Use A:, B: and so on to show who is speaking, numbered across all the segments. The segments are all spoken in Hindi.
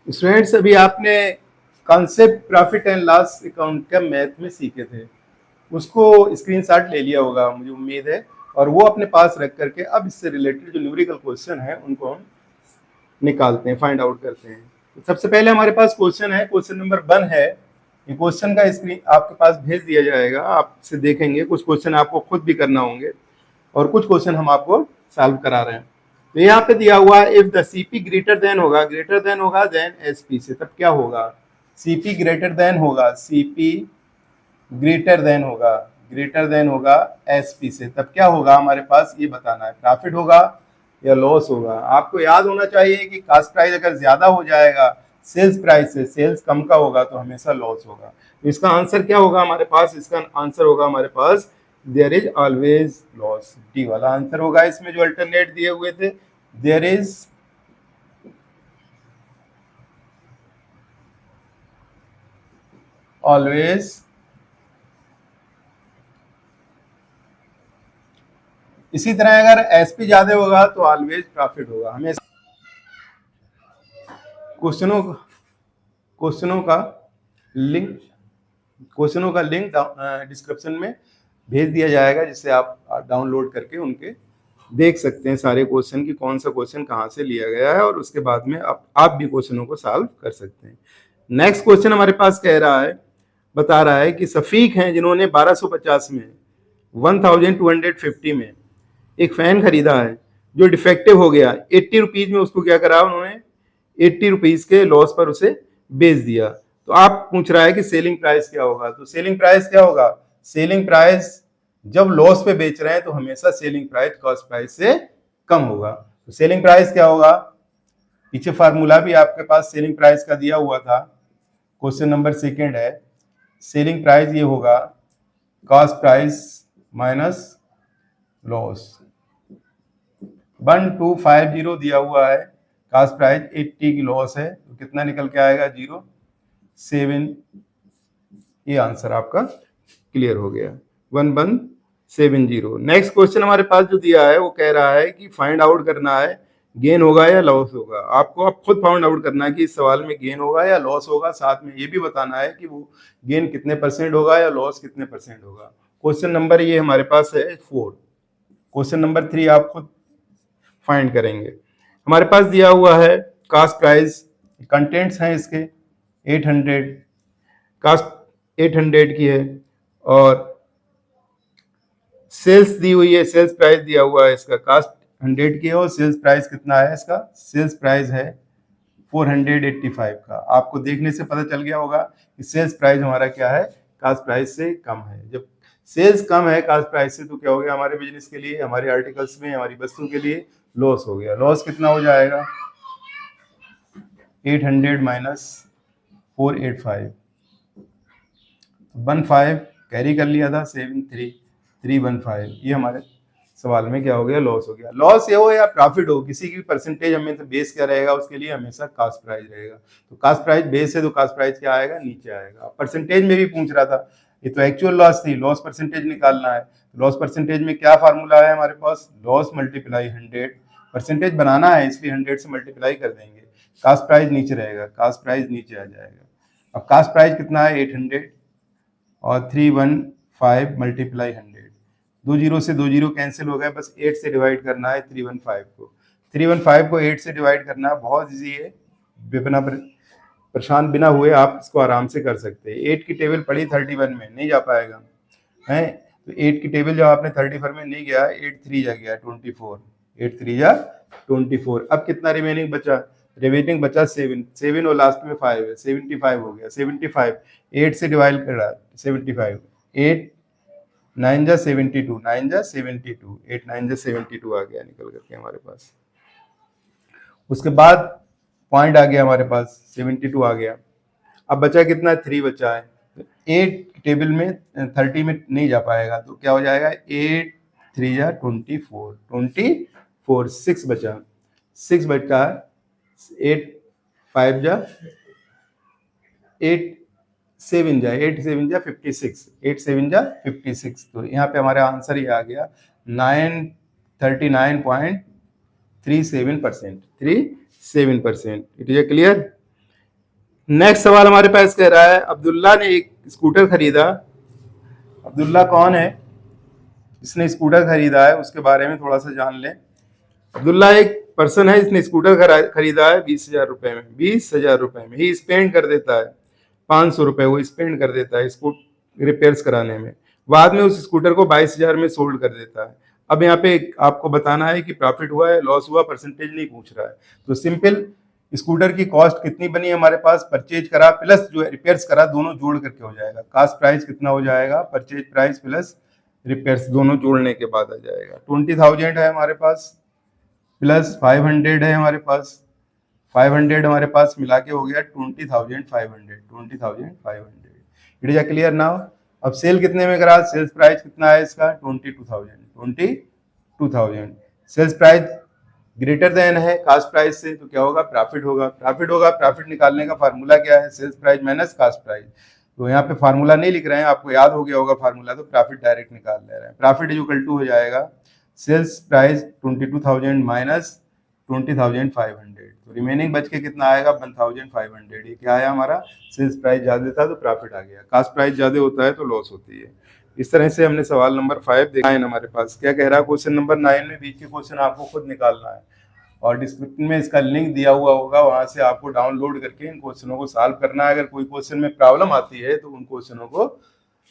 A: स्टूडेंट्स, अभी आपने concept profit and loss account का मैथ में सीखे थे, उसको स्क्रीनशॉट ले लिया होगा मुझे उम्मीद है, और वो अपने पास रख करके अब इससे रिलेटेड जो न्यूमेरिकल क्वेश्चन है उनको हम निकालते हैं, फाइंड आउट करते हैं। तो सबसे पहले हमारे पास क्वेश्चन है, क्वेश्चन नंबर 1 है। ये क्वेश्चन का स्क्रीन आपके पास भेज दिया जाएगा, आपसे देखेंगे। कुछ क्वेश्चन आपको खुद भी करना होंगे और कुछ क्वेश्चन हम आपको सॉल्व करा रहे हैं। तो यहाँ पे दिया हुआ है if the CP greater than होगा देन एसपी से, तब क्या होगा? सीपी ग्रेटर देन होगा एसपी से, तब क्या होगा हमारे पास ये बताना है। प्रॉफिट होगा या लॉस होगा? आपको याद होना चाहिए कि कास्ट प्राइस अगर ज्यादा हो जाएगा सेल्स प्राइस से, सेल्स कम का होगा तो हमेशा लॉस होगा। तो इसका आंसर क्या होगा हमारे पास? इसका आंसर होगा हमारे पास there is always loss. D वाला आंसर होगा इसमें जो अल्टरनेट दिए हुए थे, देयर इज ऑलवेज इसी तरह अगर एसपी ज्यादा होगा तो ऑलवेज प्रॉफिट होगा। हमें क्वेश्चनों क्वेश्चनों का लिंक डिस्क्रिप्शन में भेज दिया जाएगा, जिससे आप डाउनलोड करके उनके देख सकते हैं सारे क्वेश्चन की कौन सा क्वेश्चन कहाँ से लिया गया है, और उसके बाद में आप भी क्वेश्चनों को सॉल्व कर सकते हैं। नेक्स्ट क्वेश्चन हमारे पास कह रहा है, बता रहा है कि सफीक हैं जिन्होंने 1250 में 1250 में एक फैन खरीदा है जो डिफेक्टिव हो गया, 80 रुपीज में उसको क्या करा उन्होंने, 80 रुपीज के लॉस पर उसे बेच दिया। तो आप पूछ रहा है कि सेलिंग प्राइस क्या होगा? तो सेलिंग प्राइस क्या होगा? सेलिंग प्राइस जब लॉस पे बेच रहे हैं तो हमेशा सेलिंग प्राइस कॉस्ट प्राइस से कम होगा। तो सेलिंग प्राइस क्या होगा? पीछे फार्मूला भी आपके पास सेलिंग प्राइस का दिया हुआ था, क्वेश्चन नंबर 2 है। सेलिंग प्राइस ये होगा कॉस्ट प्राइस माइनस लॉस। 1250 दिया हुआ है, कॉस्ट प्राइस 80 की लॉस है, तो कितना निकल के आएगा? 0.7। ये आंसर आपका क्लियर हो गया, 1170। नेक्स्ट क्वेश्चन हमारे पास जो दिया है वो कह रहा है कि फाइंड आउट करना है गेन होगा या लॉस होगा। आपको अब खुद फाइंड आउट करना है कि इस सवाल में गेन होगा या लॉस होगा, साथ में ये भी बताना है कि वो गेन कितने परसेंट होगा या लॉस कितने परसेंट होगा। क्वेश्चन नंबर ये हमारे पास है 4। क्वेश्चन नंबर 3 आप खुद फाइंड करेंगे। हमारे पास दिया हुआ है कास्ट प्राइस, कंटेंट्स हैं इसके 800, कास्ट 800 की है, और सेल्स दी हुई है, सेल्स प्राइस दिया हुआ है इसका, कास्ट 100 की है और सेल्स प्राइस कितना है इसका? सेल्स प्राइस है 485 का। आपको देखने से पता चल गया होगा कि सेल्स प्राइस हमारा क्या है? कास्ट प्राइस से कम है। जब सेल्स कम है कास्ट प्राइस से तो क्या हो गया हमारे बिजनेस के लिए, हमारे आर्टिकल्स में, हमारी वस्तु के लिए लॉस हो गया। लॉस कितना हो जाएगा? 800 माइनस 485, 15 कैरी कर लिया था, 73315। ये हमारे सवाल में क्या हो गया? लॉस हो गया। लॉस ये हो या प्रॉफिट हो, किसी की परसेंटेज हमें तो बेस क्या रहेगा उसके लिए? हमेशा कास्ट प्राइस रहेगा। तो कास्ट प्राइस बेस है तो कास्ट प्राइस क्या आएगा? नीचे आएगा। परसेंटेज में भी पूछ रहा था, ये तो एक्चुअल लॉस थी, लॉस परसेंटेज निकालना है। लॉस परसेंटेज में क्या फार्मूला है हमारे पास? Loss multiply 100। परसेंटेज बनाना है इसलिए 100 से मल्टीप्लाई कर देंगे। कास्ट प्राइस नीचे रहेगा, कास्ट प्राइस नीचे आ जाएगा। अब कास्ट प्राइस कितना है? 800 और 315 मल्टीप्लाई 100। 2 जीरो से 2 जीरो कैंसिल हो गए, बस 8 से डिवाइड करना है 315 को। 315 को 8 से डिवाइड करना बहुत ईजी है, बिना परेशान बिना हुए आप इसको आराम से कर सकते हैं। 8 की टेबल पड़ी 31 में, नहीं जा पाएगा है, तो 8 की टेबल जब आपने 34 में नहीं गया, 8 3 जा गया 24, 8 3 जा 24। अब कितना रिमेनिंग बचा? रिमेनिंग बचा 7 और लास्ट में 5 है, 75 हो गया। 75 8 से डिवाइड करा 75, 8 9 जा 72, 9 जा 72, 8 9 जा 72 आ गया निकल करके हमारे पास। उसके बाद पॉइंट आ गया हमारे पास, 72 आ गया। अब बचा कितना? 3 बचा है। 8 टेबल में 30 में नहीं जा पाएगा, तो क्या हो जाएगा? 8 3 जा 24, 24 6 बचा, 6 बचा, 8 5 जा 8 7 जा 8 7 जा 56, 8 7 जा 56। तो यहाँ पे हमारा आंसर ये आ गया 39.37%, 37%। It is clear? नेक्स्ट सवाल हमारे पास कह रहा है अब्दुल्ला ने एक स्कूटर खरीदा। अब्दुल्ला कौन है, इसने स्कूटर खरीदा है, उसके बारे में थोड़ा सा जान लें। अब्दुल्ला एक पर्सन है, इसने स्कूटर खरीदा है 20,000 रुपए में। 20,000 रुपए में ही स्पेंड कर देता है, 500 रुपए वो स्पेंड कर देता है इसको रिपेयर्स कराने में। बाद में उस स्कूटर को 22,000 में सोल्ड कर देता है। अब यहाँ पे आपको बताना है कि प्रॉफिट हुआ है, लॉस हुआ, परसेंटेज नहीं पूछ रहा है। तो सिंपल, स्कूटर की कॉस्ट कितनी बनी है हमारे पास, परचेज करा प्लस जो रिपेयर्स करा, दोनों जोड़ करके हो जाएगा। कास्ट प्राइस कितना हो जाएगा, परचेज प्राइस प्लस रिपेयर्स दोनों जोड़ने के बाद आ जाएगा। 20,000 है हमारे पास, प्लस 500 है हमारे पास, 500 हमारे पास मिला के हो गया 20,500। 20,500 इट इज क्लियर नाउ। अब सेल कितने में करा, सेल्स प्राइस कितना है इसका 22,000। 22,000 सेल्स प्राइस ग्रेटर देन है कास्ट प्राइस से, तो क्या होगा, प्रॉफिट होगा। प्रॉफिट होगा, प्रॉफिट निकालने का फार्मूला क्या है, sales price minus cost price. तो यहाँ पे फार्मूला नहीं लिख रहे हैं, आपको याद हो गया होगा फार्मूला, तो प्रॉफिट डायरेक्ट निकाल ले रहे हैं। प्रॉफिट इक्वल टू हो जाएगा सेल्स प्राइस 22,000 माइनस 20,500, तो रिमेनिंग बच के कितना आएगा 1,500। ये क्या आया हमारा, सेल्स प्राइस ज्यादा था तो प्रॉफिट आ गया, कास्ट प्राइस ज्यादा होता है तो लॉस होती है। इस तरह से हमने सवाल नंबर 5 देखा है। हमारे पास क्या कह रहा है, क्वेश्चन नंबर 9 में बीच के क्वेश्चन आपको खुद निकालना है और डिस्क्रिप्शन में इसका लिंक दिया हुआ होगा, वहां से आपको डाउनलोड करके इन क्वेश्चनों को सॉल्व करना है। अगर कोई क्वेश्चन में प्रॉब्लम आती है तो उन क्वेश्चनों को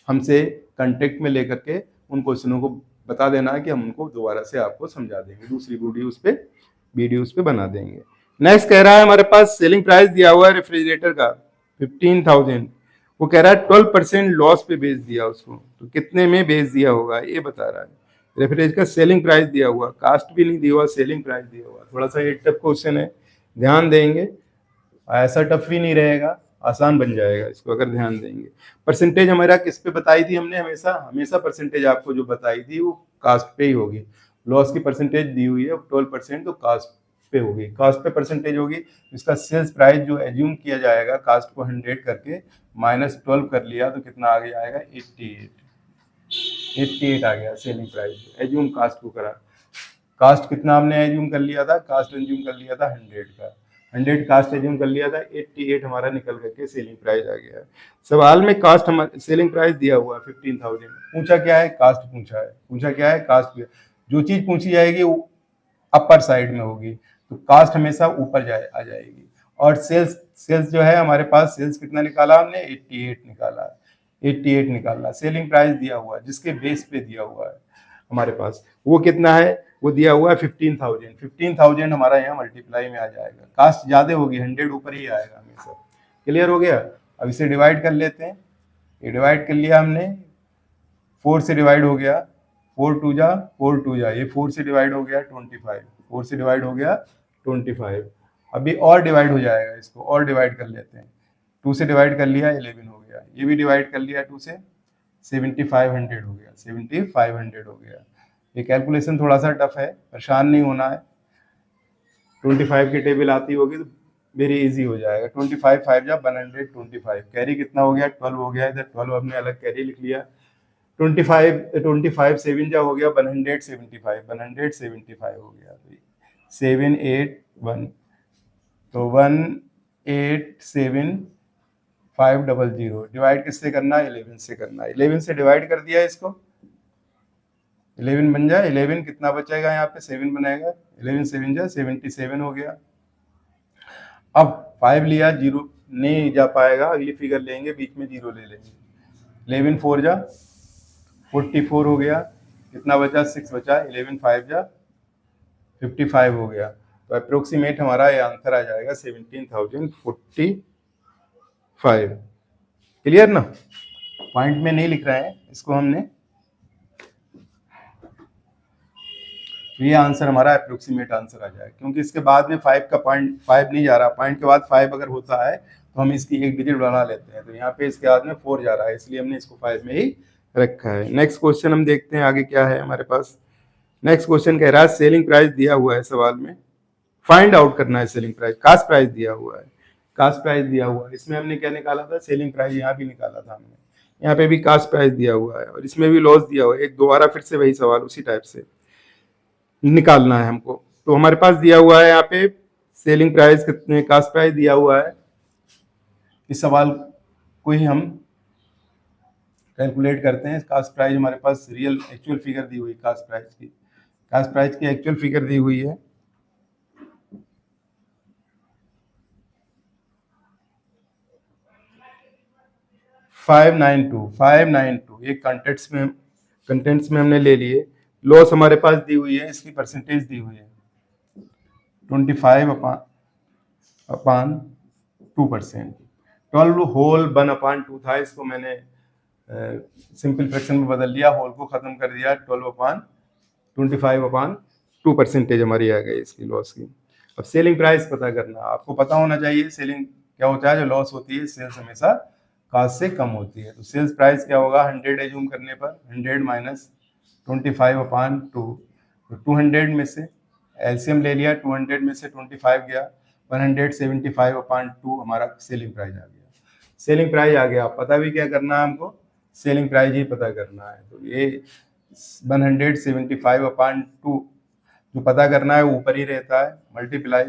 A: हमसे कांटेक्ट में लेकर के उन क्वेश्चनों को बता देना है कि हम उनको दोबारा से आपको समझा देंगे, दूसरी वीडियोस पे बना देंगे। नेक्स्ट कह रहा है हमारे पास सेलिंग प्राइस दिया हुआ है रेफ्रिजरेटर का 15,000, वो कह रहा है 12% लॉस पे बेच दिया उसको, तो कितने में बेच दिया होगा ये बता रहा है। रेफ्रिजरेटर का सेलिंग प्राइस दिया हुआ, कास्ट भी नहीं दिया हुआ, सेलिंग प्राइस दिया हुआ। थोड़ा सा ये टफ क्वेश्चन है, ध्यान देंगे, ऐसा टफ भी नहीं रहेगा, आसान बन जाएगा इसको अगर ध्यान देंगे। परसेंटेज हमारा किस पे बताई थी हमने, हमेशा परसेंटेज आपको जो बताई थी वो कास्ट पे ही होगी। लॉस की परसेंटेज दी हुई है 12%, तो कास्ट पे होगी, कास्ट पे परसेंटेज होगी। इसका सेल्स प्राइस जो एज्यूम किया जाएगा, कास्ट को 100 करके -12 कर लिया तो कितना आगे जाएगा 88 आ गया सेलिंग प्राइस, एज्यूम कास्ट को करा। कास्ट कितना हमने एज्यूम कर लिया था, कास्ट एज्यूम कर लिया था 100 का, 100 कास्ट एज्यूम कर लिया था, 88 हमारा निकल करके सेलिंग प्राइस आ गया। सवाल में कास्ट हमारा सेलिंग प्राइस दिया हुआ है 15,000, पूछा क्या है, कास्ट पूछा है, पूछा क्या है, कास्ट। जो चीज पूछी जाएगी वो अपर साइड में होगी, तो कास्ट हमेशा ऊपर आ जाएगी। और सेल्स जो है हमारे पास, सेल्स कितना निकाला हमने 88 निकाला, 88 निकालना। सेलिंग प्राइस दिया हुआ है जिसके बेस पे दिया हुआ है हमारे पास, वो कितना है, वो दिया हुआ है 15,000। 15,000 हमारा यहाँ मल्टीप्लाई में आ जाएगा, कास्ट ज्यादा होगी 100 ऊपर ही आएगा हमेशा। क्लियर हो गया। अब इसे डिवाइड कर लेते हैं, ये डिवाइड कर लिया हमने, 4 से डिवाइड हो गया, 4 2 जा 4 2 जा, ये 4 से डिवाइड हो गया 25, 4 से डिवाइड हो गया 25। अभी और डिवाइड हो जाएगा, इसको और डिवाइड कर लेते हैं, 2 से डिवाइड कर लिया 11 हो गया, ये भी डिवाइड कर लिया 2 से 7,500 हो गया, 7,500 हो गया। ये कैलकुलेशन थोड़ा सा टफ है, परेशान नहीं होना है, 25 की टेबल आती होगी तो वेरी इजी हो जाएगा। 25 5 जा 125, कैरी कितना हो गया 12 हो गया, इधर 12 हमने अलग कैरी लिख लिया। 25 7 जा हो गया 175, 175 हो गया, 781, तो 187,500। डिवाइड किससे करना है, 11 से करना है, 11 से डिवाइड कर दिया इसको, 11 बन जाए, 11 कितना बचेगा यहाँ पे 7 बनेगा, 11 7 जा 77 हो गया। अब 5 लिया, 0 नहीं जा पाएगा, अगली फिगर लेंगे, बीच में 0 ले लेंगे। 11 4 जा 44 हो गया, कितना बचा 6 बचा, 11 5 जा 55 हो गया। तो अप्रोक्सीमेट हमारा ये आंसर आ जाएगा 17,045। क्लियर ना, पॉइंट में नहीं लिख रहे हैं इसको हमने, ये आंसर हमारा अप्रोक्सीमेट आंसर आ जाएगा, क्योंकि इसके बाद में 5 का पॉइंट 5 नहीं जा रहा, पॉइंट के बाद 5 अगर होता है तो हम इसकी एक डिजिट बढ़ा लेते हैं, तो यहाँ पे इसके बाद में 4 जा रहा है, इसलिए हमने इसको 5 में ही रखा है। नेक्स्ट क्वेश्चन हम देखते हैं आगे क्या है हमारे पास। नेक्स्ट क्वेश्चन कह रहा है सेलिंग प्राइस दिया हुआ है सवाल में, फाइंड आउट करना है सेलिंग प्राइस। कास्ट प्राइस दिया हुआ है, कास्ट प्राइस दिया हुआ है, इसमें हमने क्या निकाला था, सेलिंग प्राइस, यहाँ भी निकाला था हमने, यहाँ पे भी कास्ट प्राइस दिया हुआ है और इसमें भी लॉस दिया हुआ है। एक दोबारा फिर से वही सवाल उसी टाइप से निकालना है हमको। तो हमारे पास दिया हुआ है यहाँ पे सेलिंग प्राइस कितने, कास्ट प्राइस दिया हुआ है इस सवाल को ही हम कैलकुलेट करते हैं। कास्ट प्राइस हमारे पास रियल एक्चुअल फिगर दी हुई, कास्ट प्राइस की एक्चुअल फिगर दी हुई है। $592 ये कंटेंट्स में हमने ले लिए। लॉस हमारे पास दी हुई है, इसकी परसेंटेज दी हुई है 25/2%। 12 होल 1/2 था, इसको मैंने सिंपल फ्रैक्शन में बदल लिया, होल को खत्म कर दिया। 12/25/2% हमारी आ गई इसकी लॉस की। अब सेलिंग प्राइस पता करना, आपको पता होना चाहिए सेलिंग क्या होता है। जो लॉस होती है सेल्स हमेशा कास्ट से कम होती है। तो सेल्स प्राइस क्या होगा, 100 एज्यूम करने पर 100 माइनस 25/2, तो 200 में से एलसीएम ले लिया, 200 में से 25 गया, 175/2 हमारा सेलिंग प्राइस आ गया। सेलिंग प्राइस आ गया, पता भी क्या करना है हमको, सेलिंग प्राइस ही पता करना है। तो ये 175/2 जो पता करना है वो ऊपर ही रहता है, मल्टीप्लाई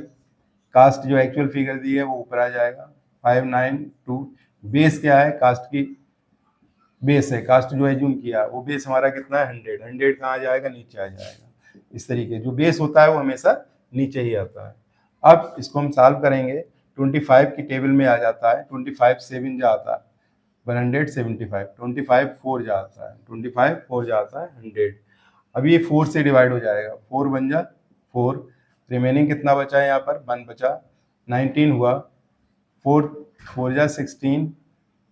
A: कास्ट जो एक्चुअल फिगर दी है वो ऊपर आ जाएगा 592। बेस क्या है, कास्ट की बेस है, कास्ट जो एज्यूम किया वो बेस हमारा कितना है 100 कहाँ आ जाएगा, नीचे आ जाएगा। इस तरीके जो बेस होता है वो हमेशा नीचे ही आता है। अब इसको हम सॉल्व करेंगे, 25 की टेबल में आ जाता है, 25 7 जा आता है 175, 25 4 जा आता है 25 4 जा आता है 100। अब ये 4 से डिवाइड हो जाएगा, 4 बन जा 4, रिमेनिंग कितना बचा है यहाँ पर 1 बचा, 19 हुआ, 4 4 जा 16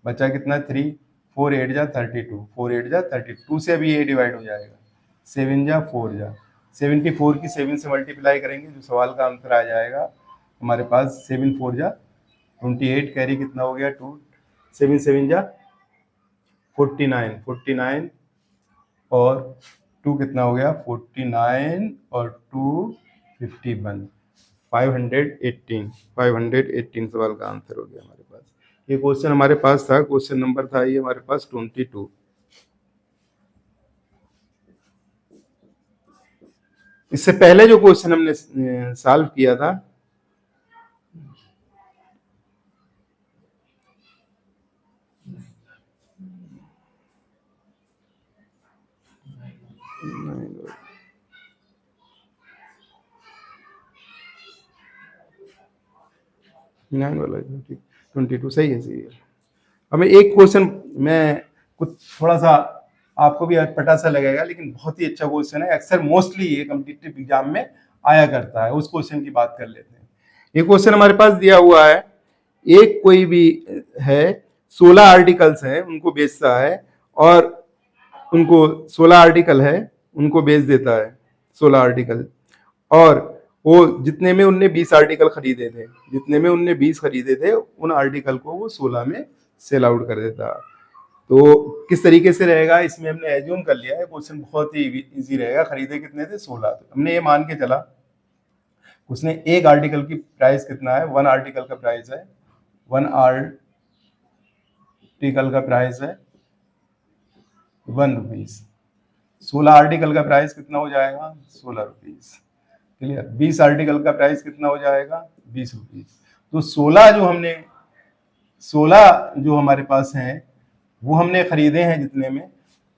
A: बचा कितना 3, 4 8 जा 32, 4 8 जा 32 से अभी ये डिवाइड हो जाएगा, 7 जा 4 जा 74 की 7 से मल्टीप्लाई करेंगे, जो सवाल का आंसर आ जाएगा हमारे पास 7 4 जा 28, कैरी कितना हो गया 2, 7 7 जा 49 और 2 कितना हो गया 49 और 2 51, 518 सवाल का आंसर हो गया हमारे पास। ये क्वेश्चन हमारे पास था, क्वेश्चन नंबर था ये हमारे पास 22। इससे पहले जो क्वेश्चन हमने सॉल्व किया था नाइन वाला 22 सही है, सही है। हमें एक क्वेश्चन मैं कुछ थोड़ा सा आपको भी अटपटा सा लगेगा, लेकिन बहुत ही अच्छा क्वेश्चन है, अक्सर मोस्टली ये कॉम्पिटिटिव एग्जाम में आया करता है। उस क्वेश्चन की बात कर लेते हैं। ये क्वेश्चन हमारे पास दिया हुआ है, एक कोई भी है 16 आर्टिकल्स हैं उनको बेचता है, और उनको 16 आर्टिकल है उनको बेच देता है 16 आर्टिकल, और वो जितने में उनने 20 आर्टिकल खरीदे थे, जितने में उनने 20 खरीदे थे उन आर्टिकल को वो 16 में सेल आउट कर देता। तो किस तरीके से रहेगा, इसमें हमने एज्यूम कर लिया है, क्वेश्चन बहुत ही इजी रहेगा। खरीदे कितने थे 16, तो हमने ये मान के चला उसने एक आर्टिकल की प्राइस कितना है, 1 आर्टिकल का प्राइस है, 1 आर्टिकल का प्राइस है 1 रुपीज, 16 आर्टिकल का प्राइस कितना हो जाएगा 16 रुपीज, क्लियर। 20 आर्टिकल का प्राइस कितना हो जाएगा 20 रुपीज। तो 16 जो हमारे पास हैं वो हमने खरीदे हैं जितने में,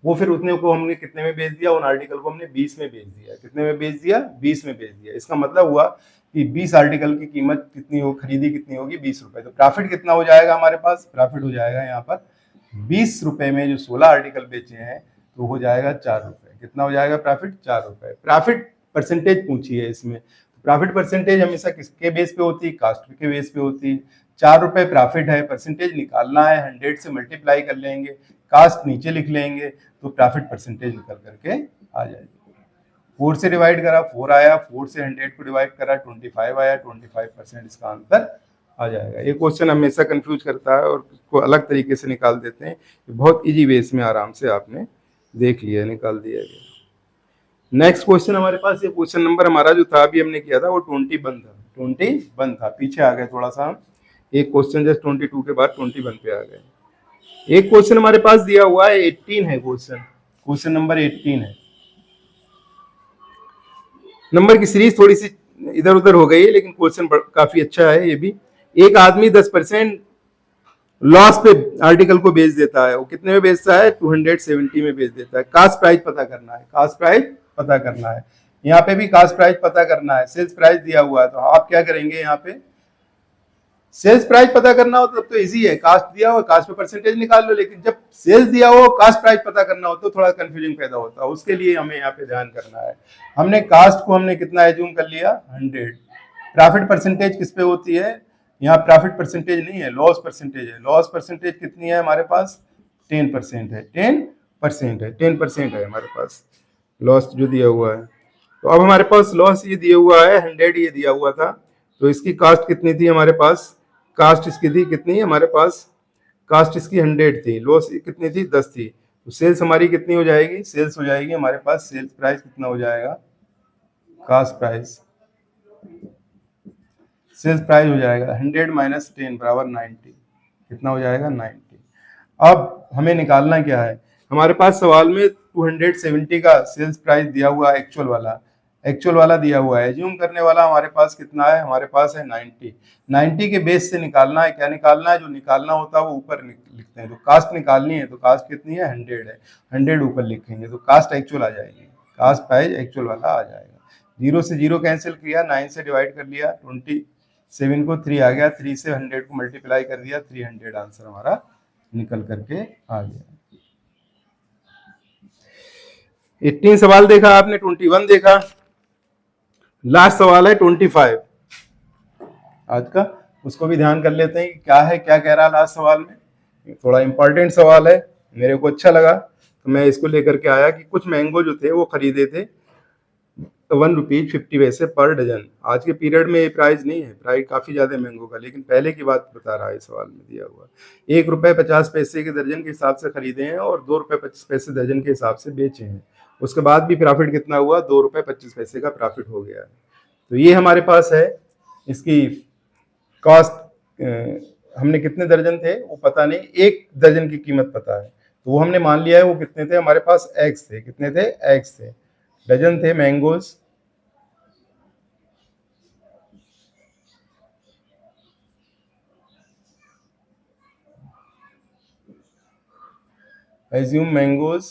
A: वो फिर उतने को हमने कितने में बेच दिया, उन आर्टिकल को हमने 20 में बेच दिया। कितने में बेच दिया 20 में बेच दिया। इसका मतलब हुआ कि 20 आर्टिकल की कीमत कितनी हो, खरीदी कितनी होगी 20 रुपए। तो प्रॉफिट कितना हो जाएगा हमारे पास, प्रॉफिट हो जाएगा यहाँ पर 20 रुपए में जो 16 आर्टिकल बेचे हैं तो हो जाएगा 4 रुपए। कितना हो जाएगा प्रॉफिट 4 रुपए। प्रॉफिट परसेंटेज पूछी है इसमें, प्रॉफिट परसेंटेज हमेशा किसके बेस पे होती है, कास्ट के बेस पे होती है। 4 रुपए प्रॉफिट है, परसेंटेज निकालना है, 100 से मल्टीप्लाई कर लेंगे, कास्ट नीचे लिख लेंगे तो प्रॉफिट परसेंटेज निकल करके आ जाएगी। 4 से डिवाइड करा 4 आया, 4 से 100 को डिवाइड करा 25 आया, 25% इसका आंसर आ जाएगा। ये क्वेश्चन हमेशा कंफ्यूज करता है और उसको अलग तरीके से निकाल देते हैं। बहुत इजी वे में आराम से आपने देख लिया, निकाल दिया गया। नेक्स्ट क्वेश्चन हमारे पास, ये क्वेश्चन नंबर हमारा जो था अभी हमने किया था वो 21 था, पीछे आ गए थोड़ा सा, एक क्वेश्चन जस्ट 22 के बाद 21 पे आ गए। एक क्वेश्चन हमारे पास दिया हुआ है 18 है, क्वेश्चन नंबर 18 है। नंबर की सीरीज थोड़ी सी इधर उधर हो गई है, लेकिन क्वेश्चन काफी अच्छा है ये भी। एक आदमी 10% लॉस पे आर्टिकल को बेच देता है, वो कितने में बेचता है, 270 में बेच देता है। कास्ट प्राइस पता करना है, कास्ट प्राइस पता करना है। यहाँ पे भी कास्ट प्राइस पता करना है, सेल्स प्राइस दिया हुआ है, तो आप क्या करेंगे, यहाँ पे सेल्स प्राइस पता करना हो तब तो इजी है, कास्ट दिया हो कास्ट पे परसेंटेज निकाल लो, लेकिन जब सेल्स दिया हो कास्ट प्राइस पता करना हो तो थोड़ा कंफ्यूजन पैदा होता है, उसके लिए हमें यहाँ पे ध्यान करना है। हमने कास्ट को हमने कितना एज्यूम कर लिया, 100। प्रॉफिट परसेंटेज किस पे होती है, यहाँ प्रॉफिट परसेंटेज नहीं है, लॉस परसेंटेज है। लॉस परसेंटेज कितनी है हमारे पास, 10% है, 10% है, 10% है हमारे पास लॉस जो दिया हुआ है। तो अब हमारे पास लॉस ये दिया हुआ है 100, ये दिया हुआ था, तो इसकी कास्ट कितनी थी हमारे पास, कास्ट इसकी थी कितनी हमारे पास, कास्ट इसकी 100 थी, लॉस कितनी थी, 10 थी। तो सेल्स हमारी कितनी हो जाएगी, सेल्स हो जाएगी हमारे पास, सेल्स प्राइस कितना हो जाएगा, कास्ट प्राइस, सेल्स प्राइस हो जाएगा 100 माइनस 10 बराबर 90, कितना हो जाएगा, 90। अब हमें निकालना क्या है, हमारे पास सवाल में 270 का सेल्स प्राइस दिया हुआ है, एक्चुअल वाला दिया हुआ है, एज्यूम करने वाला हमारे पास कितना है, हमारे पास है 90। 90 के बेस से निकालना है, क्या निकालना है, जो निकालना होता है वो ऊपर लिखते हैं, तो कास्ट निकालनी है, तो कास्ट कितनी है, 100 है, 100 ऊपर लिखेंगे तो कास्ट एक्चुअल आ जाएगी, कास्ट प्राइस एक्चुअल वाला आ जाएगा। 0 से 0 कैंसिल किया, 9 से डिवाइड कर लिया, 27 को 3 आ गया, 3 से 100 को मल्टीप्लाई कर दिया, 300 आंसर हमारा निकल करके आ गया। 18 सवाल देखा आपने, 21 देखा, लास्ट सवाल है 25 आज का, उसको भी ध्यान कर लेते हैं कि क्या है, क्या कह रहा है लास्ट सवाल में। थोड़ा इंपॉर्टेंट सवाल है, मेरे को अच्छा लगा तो मैं इसको लेकर के आया कि कुछ मैंगो जो थे वो खरीदे थे ₹1.50 पर डजन। आज के पीरियड में ये प्राइस नहीं है, प्राइस काफी ज्यादा मैंगो का, लेकिन पहले की बात बता रहा है सवाल में दिया हुआ। ₹1.50 के दर्जन के हिसाब से खरीदे हैं और ₹2.25 दर्जन के हिसाब से बेचे हैं। उसके बाद भी प्रॉफिट कितना हुआ, ₹2.25 का प्रॉफिट हो गया है। तो ये हमारे पास है, इसकी कॉस्ट हमने कितने दर्जन थे वो पता नहीं, 1 दर्जन की कीमत पता है, तो वो हमने मान लिया है वो कितने थे, हमारे पास एक्स थे, कितने थे, एक्स थे, डजन थे मैंगोज, assume mangoes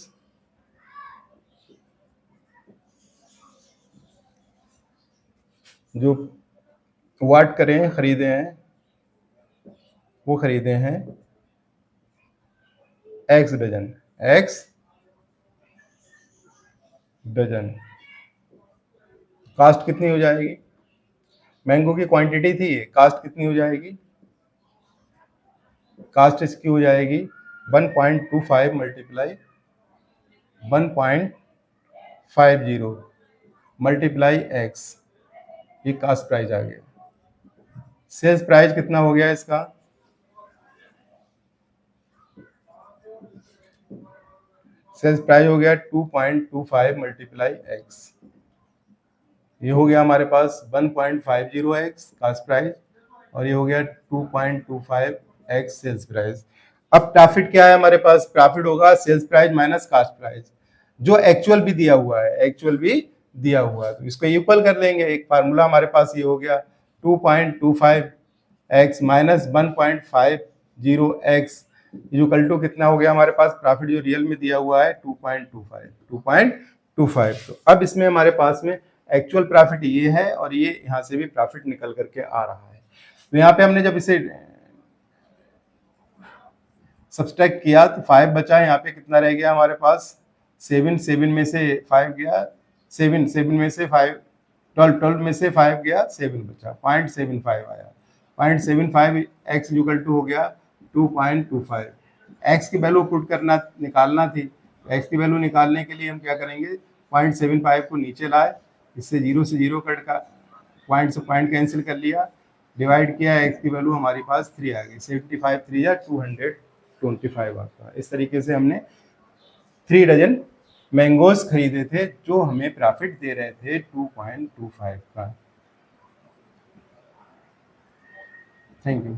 A: जो वाट करें खरीदे हैं, वो खरीदे हैं X dozen, X dozen. Cost कितनी हो जाएगी, मैंगो की क्वांटिटी थी, कास्ट कितनी हो जाएगी, कास्ट इसकी हो जाएगी 1.25 मल्टीप्लाई 1.50 मल्टीप्लाई एक्स, ये कास्ट प्राइस आ गया। सेल्स प्राइस कितना हो गया इसका, सेल्स प्राइस हो गया 2.25 मल्टीप्लाई एक्स, ये हो गया हमारे पास 1.50 एक्स कास्ट प्राइस, और ये हो गया 2.25 एक्स सेल्स प्राइस। अब प्रॉफिट क्या है हमारे पास, प्रॉफिट होगा sales price minus cost price, जो एक्चुअल भी दिया हुआ है, एक्चुअल भी दिया हुआ है, तो इसको इक्वल कर लेंगे। एक फार्मूला हमारे पास ये हो गया 2.25 X minus 1.50 X equal to कितना हो गया हमारे पास, प्रॉफिट जो रियल में दिया हुआ है 2.25। तो अब इसमें हमारे पास में एक्चुअल प्रॉफिट ये है, और ये यहाँ से भी प्रॉफिट निकल करके आ रहा है। तो यहाँ पे हमने जब इसे सब्सट्रैक्ट किया तो 5 बचा, यहाँ पे कितना रह गया हमारे पास, 7 में से 5 गया, 7 में से 5, 12 में से 5 गया, 7 बचा, 0.75 आया, 0.75 एक्स इक्वल टू हो गया 2.25। एक्स की वैल्यू पुट करना, निकालना थी, एक्स की वैल्यू निकालने के लिए हम क्या करेंगे, 0.75 को नीचे लाए, इससे 0 से 0 कट का, पॉइंट से पॉइंट कैंसिल कर लिया, डिवाइड किया, एक्स की वैल्यू हमारे पास 3 आ गई, 75 3 या 225 आता है। इस तरीके से हमने 3 डजन मैंगोज खरीदे थे जो हमें प्रॉफिट दे रहे थे 2.25 का। Thank you.